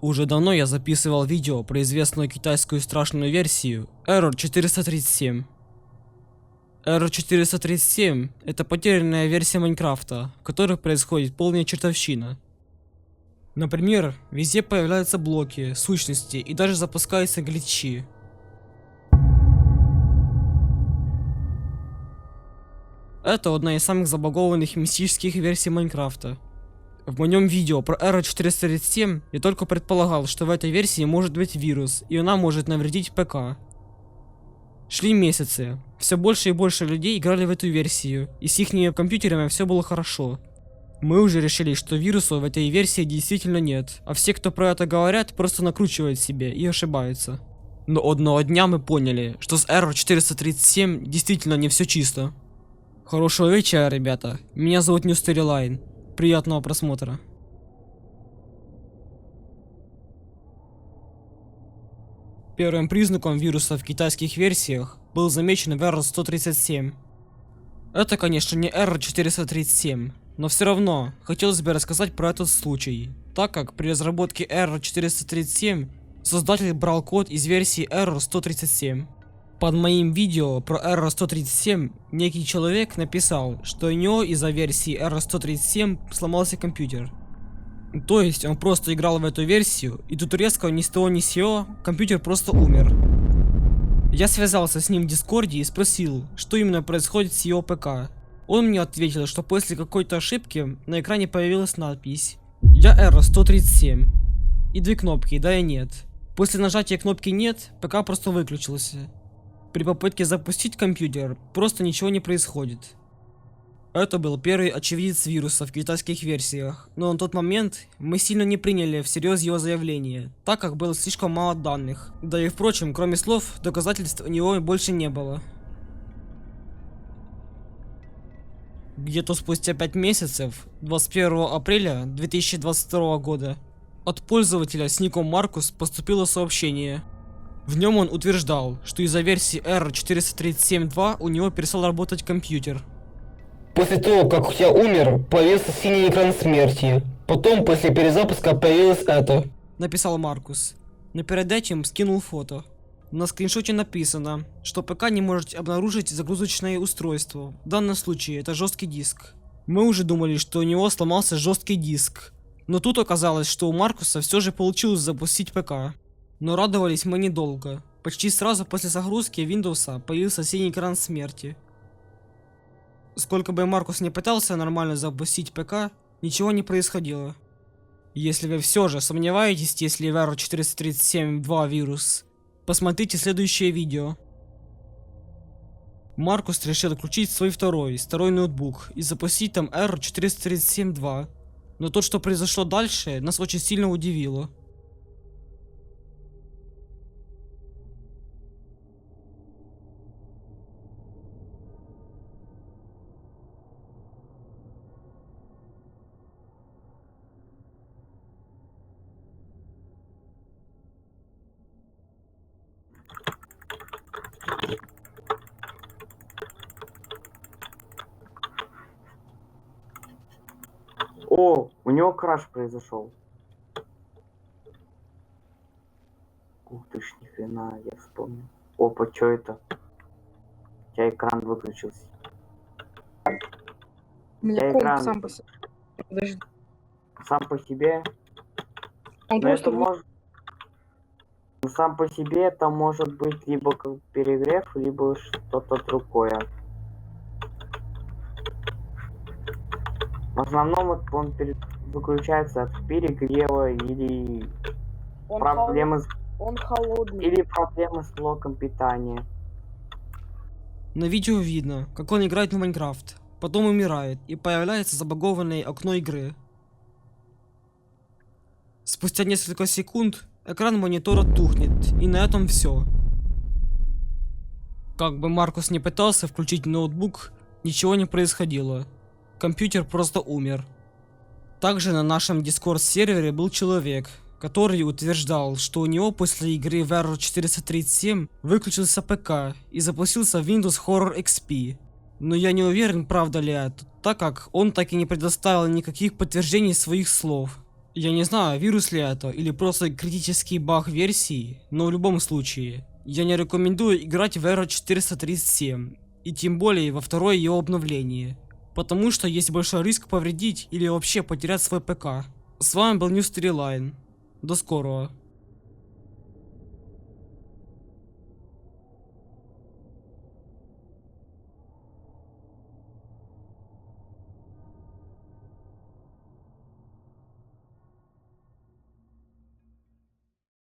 Уже давно я записывал видео про известную китайскую страшную версию Error 437. Error 437 — это потерянная версия Майнкрафта, в которой происходит полная чертовщина. Например, везде появляются блоки, сущности и даже запускаются глитчи. Это одна из самых забагованных мистических версий Майнкрафта. В моем видео про Error 437 я только предполагал, что в этой версии может быть вирус, и она может навредить ПК. Шли месяцы, все больше и больше людей играли в эту версию, и с их компьютерами все было хорошо. Мы уже решили, что вируса в этой версии действительно нет, а все, кто про это говорят, просто накручивают себе и ошибаются. Но одного дня мы поняли, что с Error 437 действительно не все чисто. Хорошего вечера, ребята. Меня зовут Ньюстерилайн. Приятного просмотра. Первым признаком вируса в китайских версиях был замечен в Error 137. Это, конечно, не Error 437, но все равно хотелось бы рассказать про этот случай, так как при разработке Error 437 создатель брал код из версии Error 137. Под моим видео про Error 137 некий человек написал, что у него из-за версии Error 137 сломался компьютер. То есть он просто играл в эту версию, и тут резко ни с того ни с сего компьютер просто умер. Я связался с ним в Дискорде и спросил, что именно происходит с его ПК. Он мне ответил, что после какой-то ошибки на экране появилась надпись «Я Error 137» и две кнопки «Да» и «Нет». После нажатия кнопки «Нет» ПК просто выключился. При попытке запустить компьютер просто ничего не происходит. Это был первый очевидец вируса в китайских версиях, но на тот момент мы сильно не приняли всерьез его заявление, так как было слишком мало данных. Да и впрочем, кроме слов, доказательств у него больше не было. Где-то спустя 5 месяцев, 21 апреля 2022 года, от пользователя с ником Маркус поступило сообщение. В нем он утверждал, что из-за версии Error 437.2 у него перестал работать компьютер. После того, как я умер, появился синий экран смерти. Потом, после перезапуска, появилось это. Написал Маркус. Но перед этим скинул фото. На скриншоте написано, что ПК не может обнаружить загрузочное устройство. В данном случае это жесткий диск. Мы уже думали, что у него сломался жесткий диск. Но тут оказалось, что у Маркуса все же получилось запустить ПК. Но радовались мы недолго. Почти сразу после загрузки Windows появился синий экран смерти. Сколько бы Маркус не пытался нормально запустить ПК, ничего не происходило. Если вы все же сомневаетесь, если в Error 437.2 вирус, посмотрите следующее видео. Маркус решил отключить свой второй ноутбук и запустить там Error 437.2. Но то, что произошло дальше, нас очень сильно удивило. О, у него краш произошел. Ух ты ж, ни хрена, я вспомнил. Опа, что это? У тебя экран выключился. У меня Я комп экран сам по себе. Подожди. сам по себе. Он Но просто это может... Но сам по себе это может быть либо как перегрев, либо что-то другое. В основном он выключается от перегрева или проблемы с... он холодный. или проблемы с блоком питания. На видео видно, как он играет в Майнкрафт, потом умирает и появляется забагованное окно игры. Спустя несколько секунд экран монитора тухнет, и на этом все. Как бы Маркус не пытался включить ноутбук, ничего не происходило. Компьютер просто умер. Также на нашем Discord сервере был человек, который утверждал, что у него после игры в Error 437 выключился ПК и запустился Windows Horror XP. Но я не уверен, правда ли это, так как он так и не предоставил никаких подтверждений своих слов. Я не знаю, вирус ли это или просто критический баг версии, но в любом случае, я не рекомендую играть в Error 437, и тем более во второе ее обновление, потому что есть большой риск повредить или вообще потерять свой ПК. С вами был New Storyline. До скорого.